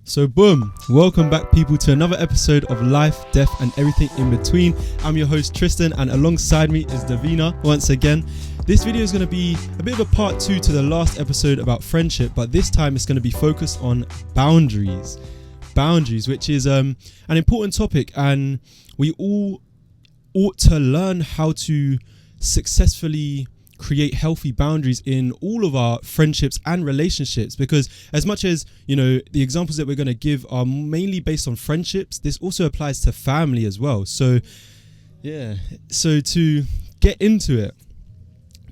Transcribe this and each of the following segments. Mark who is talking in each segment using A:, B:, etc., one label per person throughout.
A: So boom, welcome back people to another episode of Life, Death and Everything in Between. I'm your host Tristan and alongside me is Davina once again. This video is going to be a bit of a part 2 to the last episode about friendship, but this time it's going to be focused on boundaries. Boundaries, which is an important topic, and we all ought to learn how to successfully create healthy boundaries in all of our friendships and relationships, because as much as, you know, the examples that we're going to give are mainly based on friendships, this also applies to family as well. So to get into it,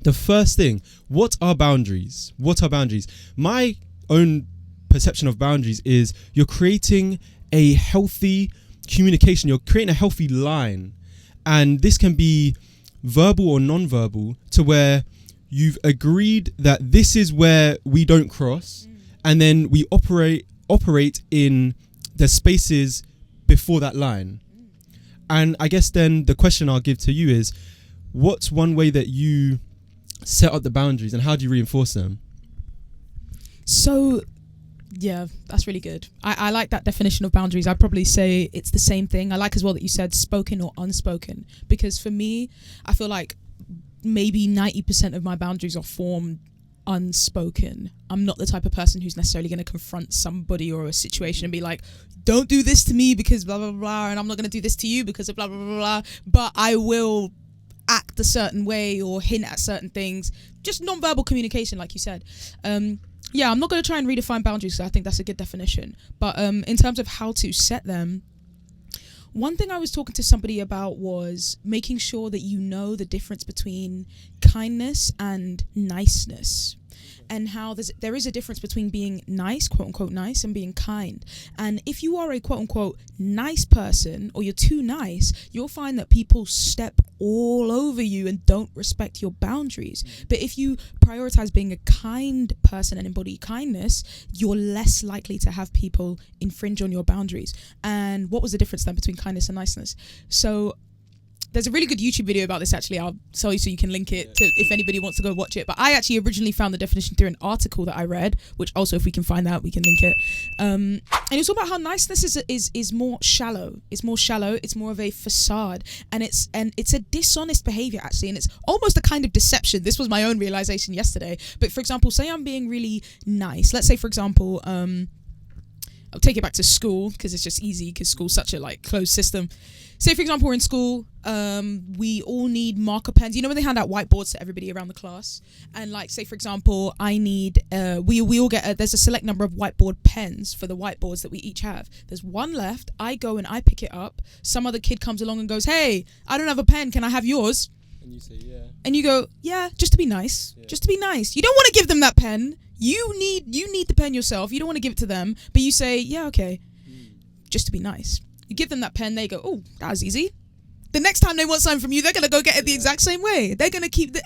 A: the first thing, what are boundaries? My own perception of boundaries is you're creating a healthy communication, you're creating a healthy line, and this can be verbal or non-verbal, to where you've agreed that this is where we don't cross, and then we operate in the spaces before that line. And I guess then the question I'll give to you is, what's one way that you set up the boundaries and how do you reinforce them?
B: So yeah, that's really good. I like that definition of boundaries. I'd probably say it's the same thing. I like as well that you said spoken or unspoken, because for me, I feel like maybe 90% of my boundaries are formed unspoken. I'm not the type of person who's necessarily going to confront somebody or a situation and be like, don't do this to me because blah, blah, blah, and I'm not going to do this to you because of blah, blah, blah, blah. But I will act a certain way or hint at certain things. Just non-verbal communication, like you said. Yeah, I'm not going to try and redefine boundaries because I think that's a good definition. But in terms of how to set them, one thing I was talking to somebody about was making sure that you know the difference between kindness and niceness, and how there is a difference between being nice, quote unquote nice, and being kind. And if you are a quote unquote nice person, or you're too nice, you'll find that people step all over you and don't respect your boundaries. But if you prioritize being a kind person and embody kindness, you're less likely to have people infringe on your boundaries. And what was the difference then between kindness and niceness? So there's a really good YouTube video about this, actually. I'll tell you so you can link it to if anybody wants to go watch it. But I actually originally found the definition through an article that I read, which also, if we can find that, we can link it. And it's all about how niceness is more shallow. It's more shallow. It's more of a facade, and it's a dishonest behavior, actually, and it's almost a kind of deception. This was my own realization yesterday. But for example, say I'm being really nice. Let's say, for example, I'll take it back to school because it's just easy, because school's such a closed system. Say, for example, we're in school, we all need marker pens. You know when they hand out whiteboards to everybody around the class? And say, for example, I need, we all get, there's a select number of whiteboard pens for the whiteboards that we each have. There's one left. I go and I pick it up. Some other kid comes along and goes, hey, I don't have a pen. Can I have yours?
A: And you say, yeah.
B: And you go, yeah, just to be nice. Yeah. Just to be nice. You don't want to give them that pen. You need the pen yourself. You don't want to give it to them, but you say, yeah, okay, just to be nice. You give them that pen, they go, oh, that was easy. The next time they want something from you, they're going to go get it the exact same way. They're going to keep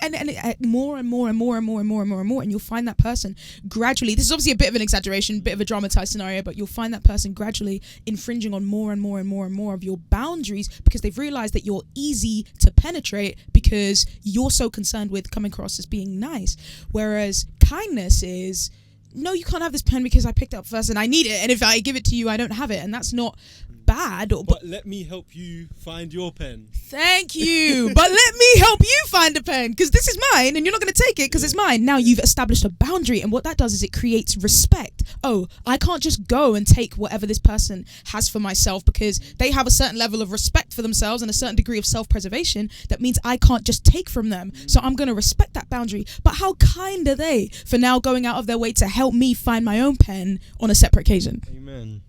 B: more and more, and you'll find that person gradually, this is obviously a bit of an exaggeration, bit of a dramatized scenario, but you'll find that person gradually infringing on more and more of your boundaries, because they've realized that you're easy to penetrate because you're so concerned with coming across as being nice. Whereas kindness is, no, you can't have this pen because I picked it up first and I need it, and if I give it to you, I don't have it, and that's not bad.
A: But let me help you find your pen.
B: Thank you. But let me help you find a pen, because this is mine and you're not going to take it because it's mine. Now you've established a boundary, and what that does is it creates respect. Oh, I can't just go and take whatever this person has for myself, because they have a certain level of respect for themselves and a certain degree of self-preservation. That means I can't just take from them. So I'm going to respect that boundary. But how kind are they for now going out of their way to help me find my own pen on a separate occasion?
A: Amen.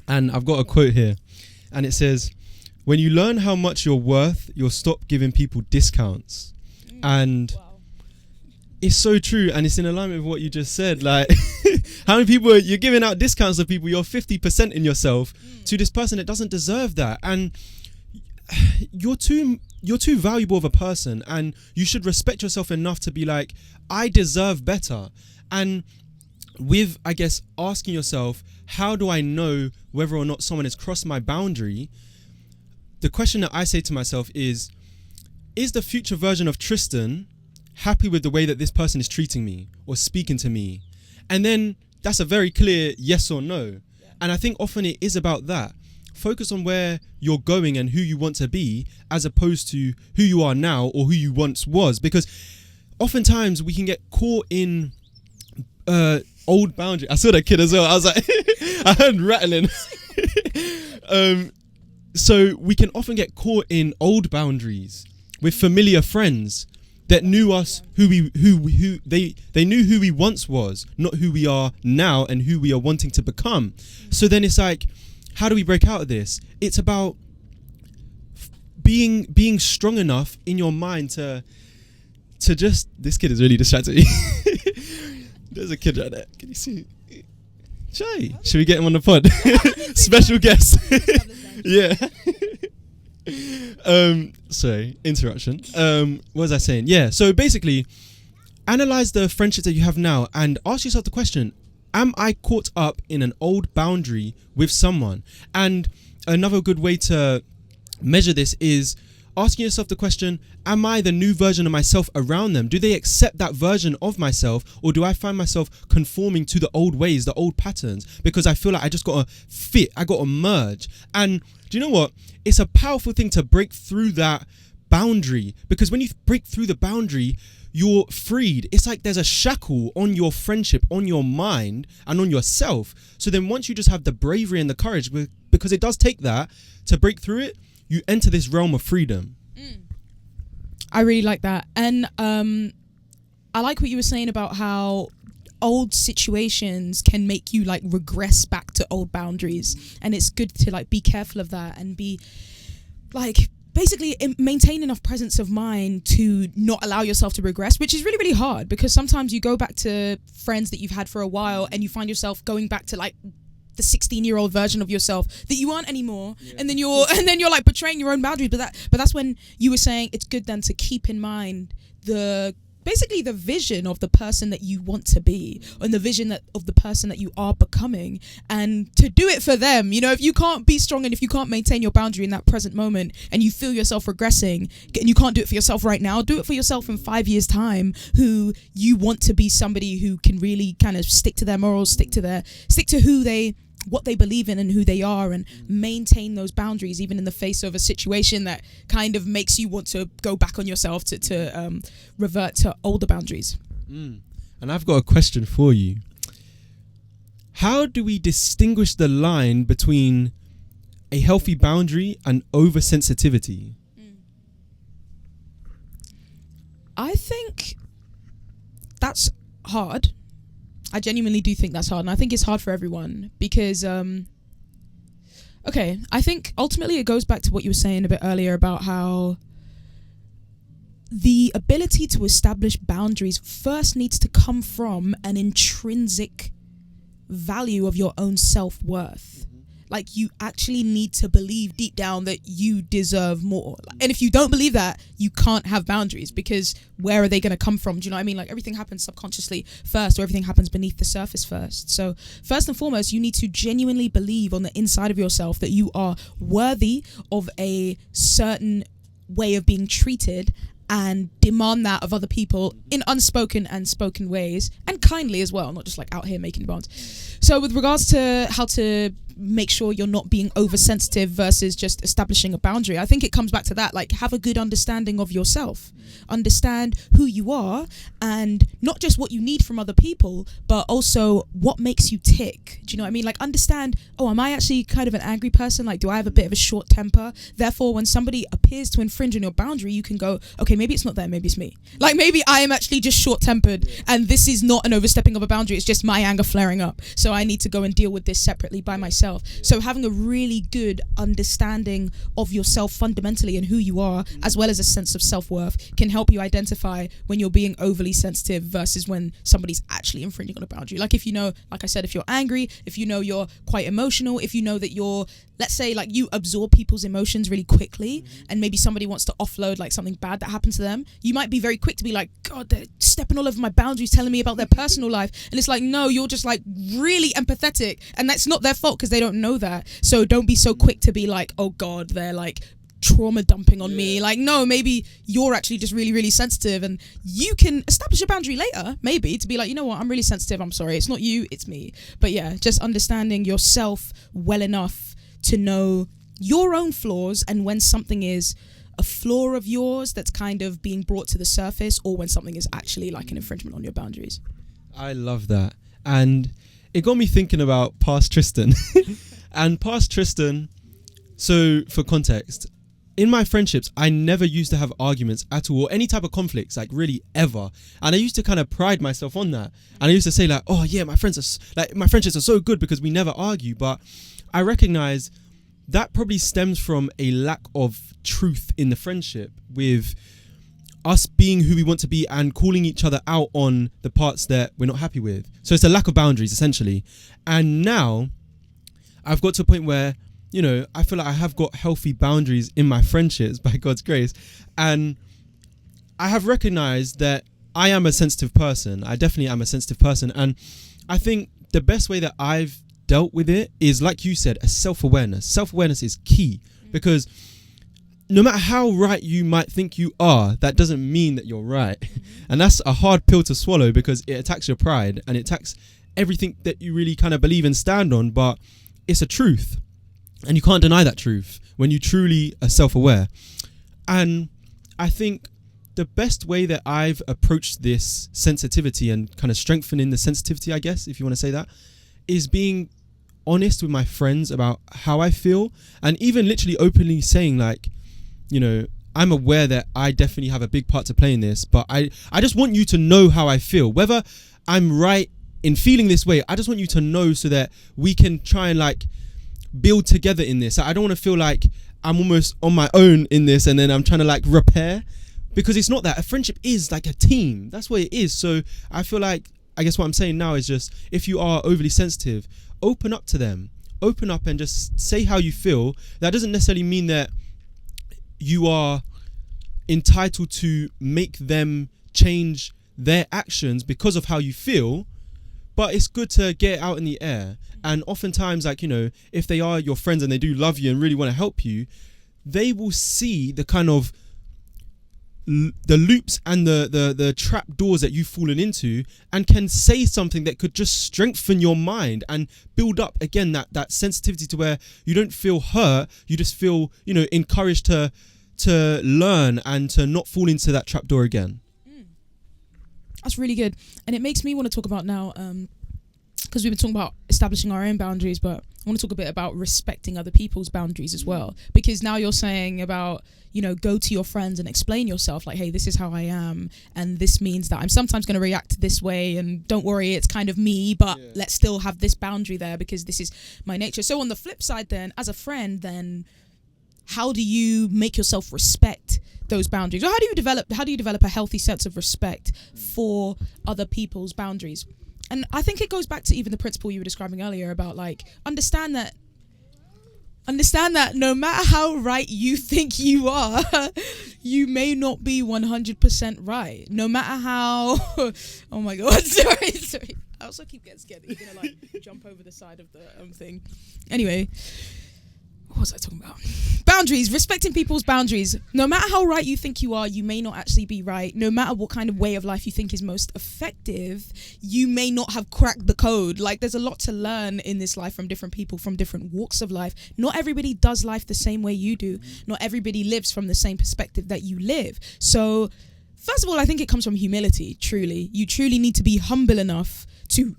A: And I've got a quote here, and it says, when you learn how much you're worth, you'll stop giving people discounts. And it's so true, and it's in alignment with what you just said. How many people you're giving out discounts to people, you're 50% in yourself to this person that doesn't deserve that. And you're too valuable of a person, and you should respect yourself enough to be like, I deserve better. And with, I guess, asking yourself, how do I know whether or not someone has crossed my boundary? The question that I say to myself is the future version of Tristan happy with the way that this person is treating me or speaking to me? And then that's a very clear yes or no. Yeah. And I think often it is about that. Focus on where you're going and who you want to be, as opposed to who you are now or who you once was. Because oftentimes we can get caught in old boundaries. I saw that kid as well. I was like, I heard rattling. So we can often get caught in old boundaries with familiar friends that knew us, who they knew who we once was, not who we are now and who we are wanting to become. So then it's like, how do we break out of this? It's about being strong enough in your mind to just. This kid is really distracting me. There's a kid right there. Can you see? Jay, should we get him on the pod? Special guest. Yeah. Sorry, interruption. What was I saying? Yeah. So basically, analyze the friendships that you have now and ask yourself the question: am I caught up in an old boundary with someone? And another good way to measure this is asking yourself the question, am I the new version of myself around them? Do they accept that version of myself, or do I find myself conforming to the old ways, the old patterns, because I feel like I just got to fit, I got to merge? And do you know what? It's a powerful thing to break through that boundary, because when you break through the boundary, you're freed. It's like there's a shackle on your friendship, on your mind, and on yourself. So then once you just have the bravery and the courage, because it does take that to break through it, you enter this realm of freedom.
B: I really like that. And I like what you were saying about how old situations can make you like regress back to old boundaries. And it's good to like be careful of that and be like basically maintain enough presence of mind to not allow yourself to regress, which is really, really hard, because sometimes you go back to friends that you've had for a while and you find yourself going back to like the 16-year-old version of yourself that you aren't anymore. Yeah. And then you're like betraying your own boundaries. But that's when you were saying it's good then to keep in mind the vision of the person that you want to be, and the vision of the person that you are becoming, and to do it for them. You know, if you can't be strong and if you can't maintain your boundary in that present moment and you feel yourself regressing and you can't do it for yourself right now, do it for yourself in 5 years' time, who you want to be, somebody who can really kind of stick to their morals, stick to what they believe in and who they are, and maintain those boundaries even in the face of a situation that kind of makes you want to go back on yourself, to revert to older boundaries.
A: And I've got a question for you. How do we distinguish the line between a healthy boundary and oversensitivity?
B: I think that's hard. I genuinely do think that's hard, and I think it's hard for everyone because, I think ultimately it goes back to what you were saying a bit earlier about how the ability to establish boundaries first needs to come from an intrinsic value of your own self-worth. Like, you actually need to believe deep down that you deserve more. And if you don't believe that, you can't have boundaries, because where are they going to come from? Do you know what I mean? Like, everything happens subconsciously first, or everything happens beneath the surface first. So first and foremost, you need to genuinely believe on the inside of yourself that you are worthy of a certain way of being treated, and demand that of other people in unspoken and spoken ways, and kindly as well, not just like out here making demands. So with regards to how to make sure you're not being oversensitive versus just establishing a boundary, I think it comes back to that, like, have a good understanding of yourself, understand who you are, and not just what you need from other people, but also what makes you tick. Do you know what I mean? Like, understand, oh, am I actually kind of an angry person? Like, do I have a bit of a short temper? Therefore, when somebody appears to infringe on your boundary, you can go, okay, maybe it's not them, maybe it's me. Like, maybe I am actually just short-tempered, and this is not an overstepping of a boundary, it's just my anger flaring up. So I need to go and deal with this separately by myself. So having a really good understanding of yourself fundamentally and who you are, as well as a sense of self-worth, can help you identify when you're being overly sensitive versus when somebody's actually infringing on a boundary. Like, if you know, like I said, if you're angry, if you know you're quite emotional, if you know that you're, let's say, like, you absorb people's emotions really quickly, and maybe somebody wants to offload like something bad that happened to them, you might be very quick to be like, God, they're stepping all over my boundaries, telling me about their personal life. And it's like, no, you're just like really empathetic, and that's not their fault because they don't know that. So don't be so quick to be like, oh God, they're like trauma dumping on me. Like, no, maybe you're actually just really, really sensitive, and you can establish a boundary later, maybe, to be like, you know what, I'm really sensitive, I'm sorry, it's not you, it's me. But yeah, just understanding yourself well enough to know your own flaws, and when something is a flaw of yours that's kind of being brought to the surface, or when something is actually like an infringement on your boundaries.
A: I love that. And it got me thinking about past Tristan. And past Tristan, so for context, in my friendships, I never used to have arguments at all, or any type of conflicts, like really ever. And I used to kind of pride myself on that. And I used to say like, oh yeah, my friendships are so good because we never argue. But I recognize that probably stems from a lack of truth in the friendship, with us being who we want to be and calling each other out on the parts that we're not happy with. So it's a lack of boundaries, essentially. And now I've got to a point where, you know, I feel like I have got healthy boundaries in my friendships by God's grace. And I have recognized that I am a sensitive person. I definitely am a sensitive person. And I think the best way that I've dealt with it is, like you said, a self-awareness. Self-awareness is key, because no matter how right you might think you are, that doesn't mean that you're right. And that's a hard pill to swallow, because it attacks your pride and it attacks everything that you really kind of believe and stand on. But it's a truth, and you can't deny that truth when you truly are self-aware. And I think the best way that I've approached this sensitivity and kind of strengthening the sensitivity, I guess, if you want to say that, is being honest with my friends about how I feel, and even literally openly saying like, you know, I'm aware that I definitely have a big part to play in this, but I just want you to know how I feel. Whether I'm right in feeling this way, I just want you to know, so that we can try and like build together in this. I don't want to feel like I'm almost on my own in this and then I'm trying to like repair, because it's not that. A friendship is like a team. That's what it is. So I feel like, I guess what I'm saying now is just, if you are overly sensitive, open up to them. Open up and just say how you feel. That doesn't necessarily mean that you are entitled to make them change their actions because of how you feel, but it's good to get it out in the air. And oftentimes, like, you know, if they are your friends and they do love you and really want to help you, they will see the kind of the loops and the trap doors that you've fallen into, and can say something that could just strengthen your mind and build up again that sensitivity, to where you don't feel hurt, you just feel, you know, encouraged to learn and to not fall into that trap door again.
B: That's really good. And it makes me want to talk about now, because we've been talking about establishing our own boundaries, but I want to talk a bit about respecting other people's boundaries as well. Because now you're saying about, you know, go to your friends and explain yourself, like, hey, this is how I am, and this means that I'm sometimes going to react this way, and don't worry, it's kind of me, but let's still have this boundary there because this is my nature. So on the flip side then, as a friend, then how do you make yourself respect those boundaries? Or how do you develop a healthy sense of respect for other people's boundaries? And I think it goes back to even the principle you were describing earlier about, like, understand that no matter how right you think you are, you may not be 100% right. No matter how, oh my God, sorry. I also keep getting scared that you're gonna like jump over the side of the thing. Anyway, what was I talking about? Boundaries, respecting people's boundaries. No matter how right you think you are, you may not actually be right. No matter what kind of way of life you think is most effective, you may not have cracked the code. Like, there's a lot to learn in this life from different people, from different walks of life. Not everybody does life the same way you do. Not everybody lives from the same perspective that you live. So, first of all, I think it comes from humility, truly. You truly need to be humble enough to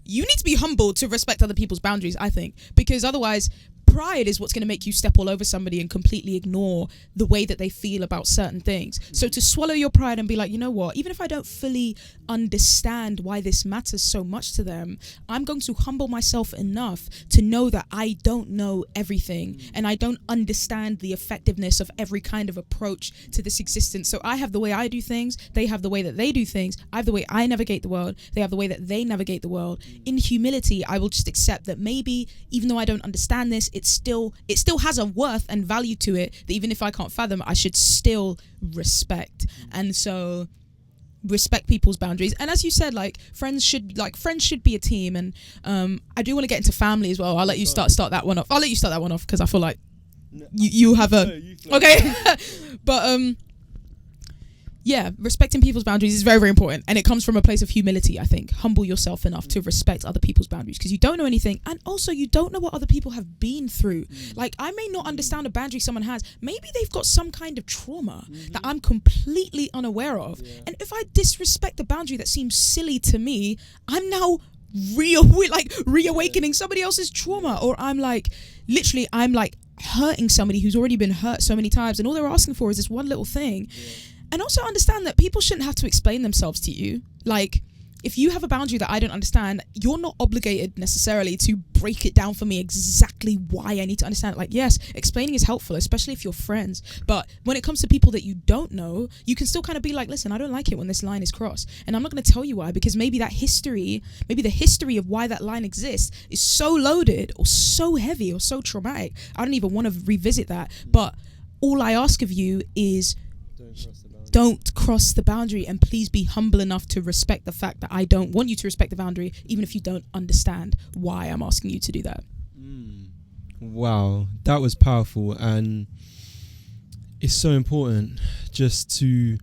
B: respect other people's boundaries, I think. Because otherwise, pride is what's going to make you step all over somebody and completely ignore the way that they feel about certain things. So to swallow your pride and be like, you know what, even if I don't fully understand why this matters so much to them, I'm going to humble myself enough to know that I don't know everything and I don't understand the effectiveness of every kind of approach to this existence. So I have the way I do things, they have the way that they do things, I have the way I navigate the world, they have the way that they navigate the world. In humility, I will just accept that maybe, even though I don't understand this, it still has a worth and value to it that even if I can't fathom, I should still respect. And so respect people's boundaries. And as you said, like, friends should be a team. And I do want to get into family as well. I'll let you start that one off. I'll let you start that one off because I feel like you have a okay. But yeah, respecting people's boundaries is very, very important, and it comes from a place of humility. I think humble yourself enough to respect other people's boundaries, because you don't know anything, and also you don't know what other people have been through. Like, I may not understand a boundary someone has. Maybe they've got some kind of trauma that I'm completely unaware of, and if I disrespect a boundary that seems silly to me, I'm now reawakening somebody else's trauma, or I'm like hurting somebody who's already been hurt so many times, and all they're asking for is this one little thing. And also understand that people shouldn't have to explain themselves to you. Like, if you have a boundary that I don't understand, you're not obligated necessarily to break it down for me exactly why I need to understand it. Like, yes, explaining is helpful, especially if you're friends. But when it comes to people that you don't know, you can still kind of be like, listen, I don't like it when this line is crossed. And I'm not going to tell you why, because maybe the history of why that line exists is so loaded or so heavy or so traumatic, I don't even want to revisit that. But all I ask of you is, don't cross the boundary, and please be humble enough to respect the fact that I don't want you to respect the boundary, even if you don't understand why I'm asking you to do that.
A: Wow, that was powerful, and it's so important just to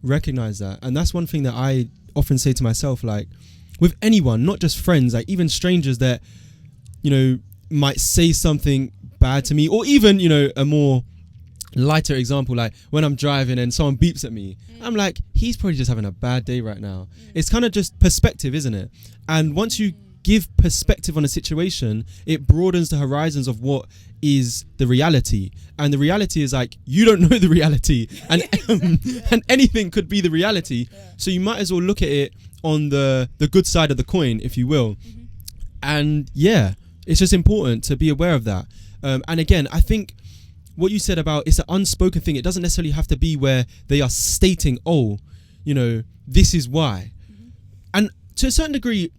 A: recognize that. And that's one thing that I often say to myself, like, with anyone, not just friends, like even strangers that, you know, might say something bad to me, or even, you know, a more lighter example, like when I'm driving and someone beeps at me, I'm like, he's probably just having a bad day right now. It's kind of just perspective, isn't it? And once you give perspective on a situation, it broadens the horizons of what is the reality. And the reality is, like, you don't know the reality, and and anything could be the reality. So you might as well look at it on the good side of the coin, if you will. And yeah, it's just important to be aware of that. And again, I think what you said about it's an unspoken thing, it doesn't necessarily have to be where they are stating, oh, you know, this is why. And to a certain degree,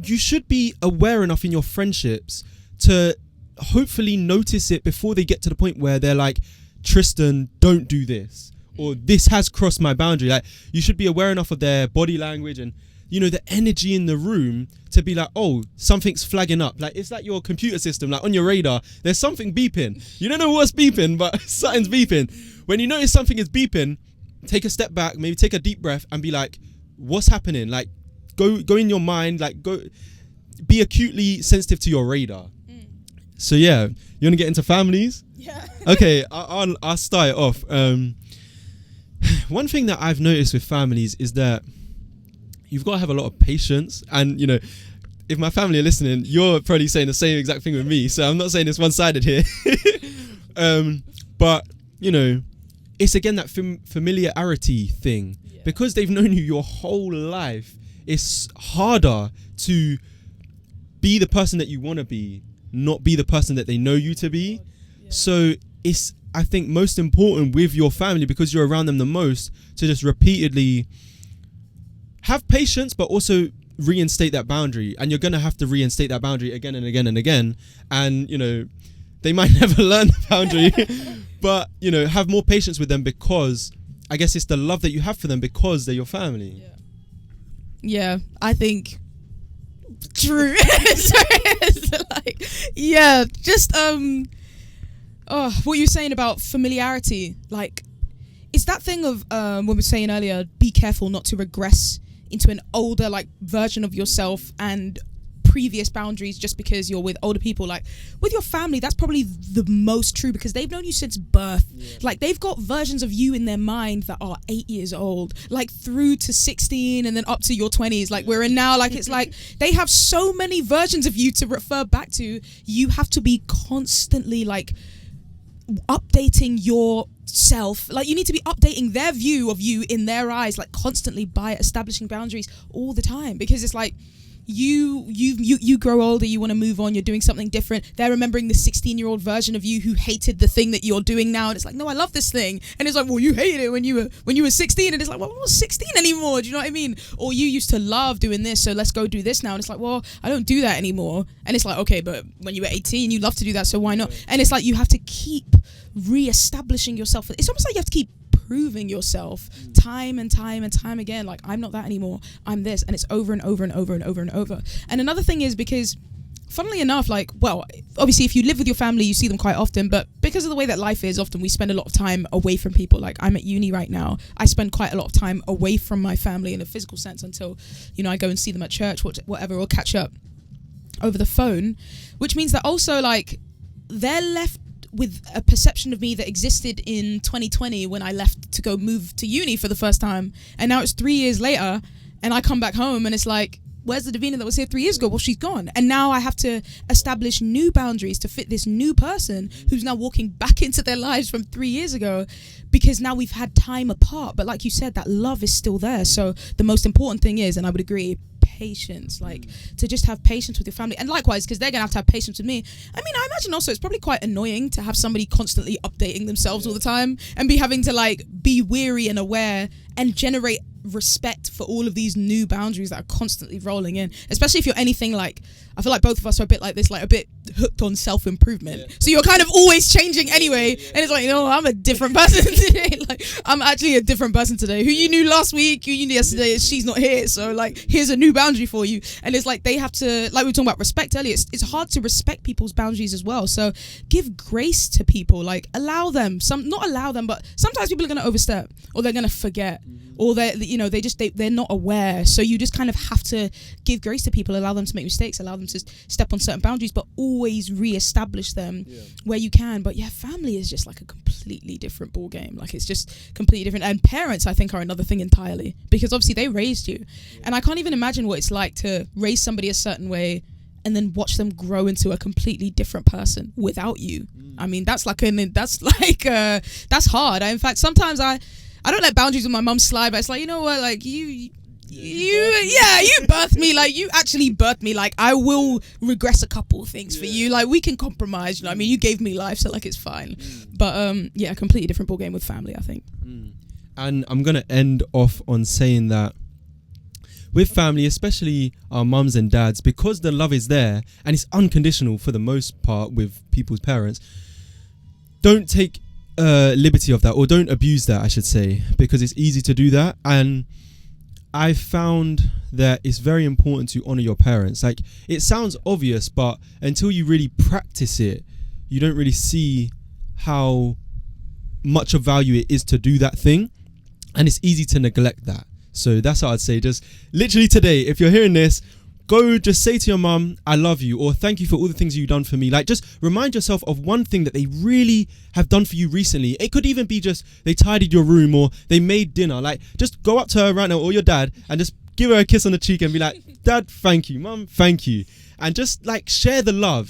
A: you should be aware enough in your friendships to hopefully notice it before they get to the point where they're like, Tristan, don't do this, or this has crossed my boundary. Like, you should be aware enough of their body language and, you know, the energy in the room to be like, oh, something's flagging up. Like, it's like your computer system, like on your radar, there's something beeping. You don't know what's beeping, but something's beeping. When you notice something is beeping, take a step back, maybe take a deep breath and be like, what's happening? Like, go in your mind, like, go be acutely sensitive to your radar. So yeah, you want to get into families?
B: Yeah. Okay,
A: I'll start it off. One thing that I've noticed with families is that you've got to have a lot of patience. And, you know, if my family are listening, you're probably saying the same exact thing with me. So I'm not saying it's one-sided here. But, you know, it's again that familiarity thing. Yeah. Because they've known you your whole life, it's harder to be the person that you want to be, not be the person that they know you to be. Yeah. So it's, I think, most important with your family, because you're around them the most, to just repeatedly have patience, but also reinstate that boundary. And you're going to have to reinstate that boundary again and again and again. And, you know, they might never learn the boundary, but, you know, have more patience with them, because I guess it's the love that you have for them because they're your family.
B: Yeah, I think true. It's like, yeah, just what you're saying about familiarity, like, it's that thing of when we were saying earlier, be careful not to regress into an older, like, version of yourself and previous boundaries just because you're with older people. Like, with your family, that's probably the most true, because they've known you since birth. Like, they've got versions of you in their mind that are 8 years old, like through to 16 and then up to your 20s, like we're in now. Like, it's like they have so many versions of you to refer back to. You have to be constantly, like, updating yourself. Like, you need to be updating their view of you in their eyes, like, constantly, by establishing boundaries all the time. Because it's like, you grow older, you want to move on, you're doing something different. They're remembering the 16-year-old version of you who hated the thing that you're doing now, and it's like, no, I love this thing. And it's like, well, you hated it when you were 16, and it's like, well, I'm not 16 anymore. Do you know what I mean? Or you used to love doing this, so let's go do this now. And it's like, well, I don't do that anymore. And it's like, okay, but when you were 18, you loved to do that, so why not? And it's like, you have to keep re-establishing yourself. It's almost like you have to keep proving yourself time and time and time again. Like, I'm not that anymore, I'm this. And it's over and over and over and over and over. And another thing is, because funnily enough, like, well, obviously if you live with your family, you see them quite often, but because of the way that life is, often we spend a lot of time away from people. Like, I'm at uni right now. I spend quite a lot of time away from my family in a physical sense until, you know, I go and see them at church, whatever, or catch up over the phone, which means that also, like, they're left with a perception of me that existed in 2020 when I left to go move to uni for the first time, and now it's 3 years later, and I come back home and it's like, where's the Davina that was here 3 years ago? Well, she's gone. And now I have to establish new boundaries to fit this new person who's now walking back into their lives from 3 years ago, because now we've had time apart. But like you said, that love is still there. So the most important thing is, and I would agree, patience, like to just have patience with your family. And likewise, because they're gonna have to have patience with me. I mean, I imagine also it's probably quite annoying to have somebody constantly updating themselves all the time and be having to like be weary and aware and generate respect for all of these new boundaries that are constantly rolling in, especially if you're anything like, I feel like both of us are a bit like this, like a bit hooked on self-improvement. So you're kind of always changing anyway, and it's like, you know, I'm a different person today. Like, I'm actually a different person today. Who you knew last week, who you knew yesterday, she's not here. So like, here's a new boundary for you. And it's like, they have to, like we were talking about respect earlier, it's hard to respect people's boundaries as well. So give grace to people, like allow them, not allow them, but sometimes people are going to overstep, or they're going to forget, or they're not aware. So you just kind of have to give grace to people, allow them to make mistakes, allow them to step on certain boundaries, but always re-establish them where you can. But yeah, family is just like a completely different ball game. Like, it's just completely different. And parents, I think, are another thing entirely, because obviously they raised you, and I can't even imagine what it's like to raise somebody a certain way and then watch them grow into a completely different person without you. I mean, that's hard. In fact, sometimes I don't let boundaries with my mum slide, but it's like, you know what, like you birthed me, like you actually birthed me, like I will regress a couple of things for you, like we can compromise, you know what I mean, you gave me life, so like it's fine. But yeah, a completely different ball game with family, I think.
A: And I'm gonna end off on saying that with family, especially our mums and dads, because the love is there and it's unconditional for the most part with people's parents, don't take liberty of that, or don't abuse that, I should say, because it's easy to do that. And I found that it's very important to honor your parents. Like, it sounds obvious, but until you really practice it, you don't really see how much of value it is to do that thing, and it's easy to neglect that. So that's how I'd say, just literally today, if you're hearing this, go just say to your mum, I love you, or thank you for all the things you've done for me. Like, just remind yourself of one thing that they really have done for you recently. It could even be just they tidied your room, or they made dinner. Like, just go up to her right now, or your dad, and just give her a kiss on the cheek and be like, Dad, thank you. Mum, thank you. And just like share the love,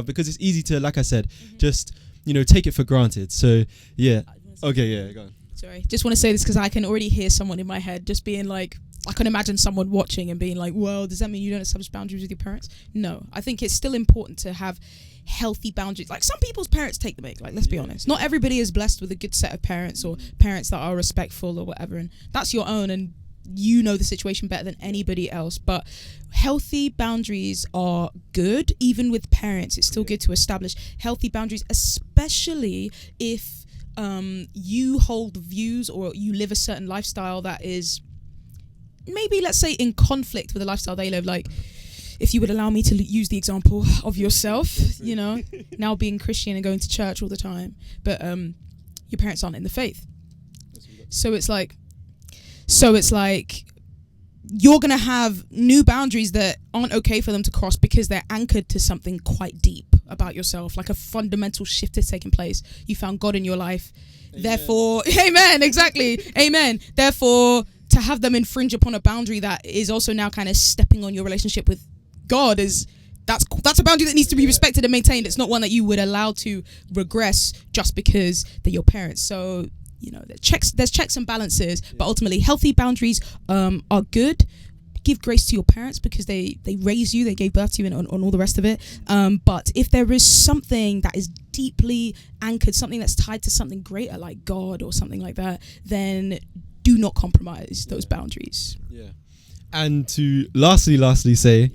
A: because it's easy to, like I said, just, you know, take it for granted. So yeah. Okay, yeah, go on.
B: Sorry, just want to say this because I can already hear someone in my head just being like, I can imagine someone watching and being like, well, does that mean you don't establish boundaries with your parents? No, I think it's still important to have healthy boundaries. Like, some people's parents take the mick, like, let's be honest. Not everybody is blessed with a good set of parents, or parents that are respectful or whatever, and that's your own, and you know the situation better than anybody else. But healthy boundaries are good. Even with parents, it's still good to establish healthy boundaries, especially if you hold views or you live a certain lifestyle that is maybe, let's say, in conflict with the lifestyle they live. Like, if you would allow me to use the example of yourself, you know, now being Christian and going to church all the time, but your parents aren't in the faith. So it's like you're going to have new boundaries that aren't okay for them to cross, because they're anchored to something quite deep about yourself, like a fundamental shift has taken place. You found God in your life. Amen. Therefore, amen, exactly, amen. Therefore, to have them infringe upon a boundary that is also now kind of stepping on your relationship with God that's a boundary that needs to be respected and maintained. It's not one that you would allow to regress just because they're your parents. So, you know, there's checks and balances, but ultimately healthy boundaries are good. Give grace to your parents because they raised you, they gave birth to you, and on all the rest of it. But if there is something that is deeply anchored, something that's tied to something greater like God or something like that, then do not compromise those boundaries. Yeah.
A: And to lastly say,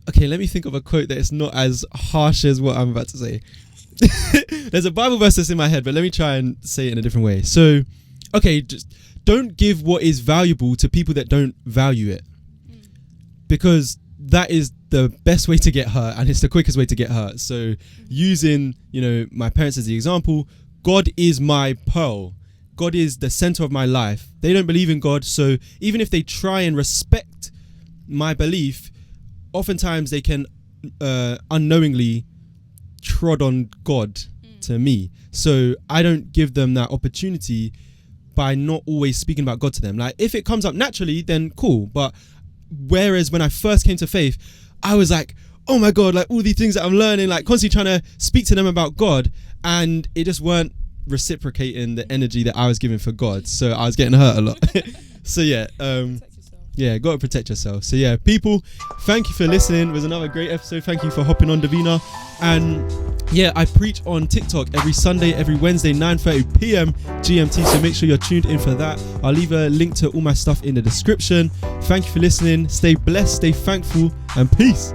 A: okay, let me think of a quote that is not as harsh as what I'm about to say. There's a Bible verse that's in my head, but let me try and say it in a different way. So, okay, just don't give what is valuable to people that don't value it, because that is the best way to get hurt, and it's the quickest way to get hurt. So using, my parents as the example, God is my pearl. God is the center of my life. They don't believe in God, so even if they try and respect my belief, oftentimes they can unknowingly trod on God to me. So I don't give them that opportunity by not always speaking about God to them. Like, if it comes up naturally, then cool. But whereas when I first came to faith, I was like, oh my God, like all these things that I'm learning, like constantly trying to speak to them about God, and it just weren't reciprocating the energy that I was giving for God. So I was getting hurt a lot. So gotta protect yourself. So yeah, people, thank you for listening. It was another great episode. Thank you for hopping on, Davina. And yeah, I preach on TikTok every Sunday, every Wednesday, 9:30 p.m. GMT. So make sure you're tuned in for that. I'll leave a link to all my stuff in the description. Thank you for listening. Stay blessed, stay thankful, and peace.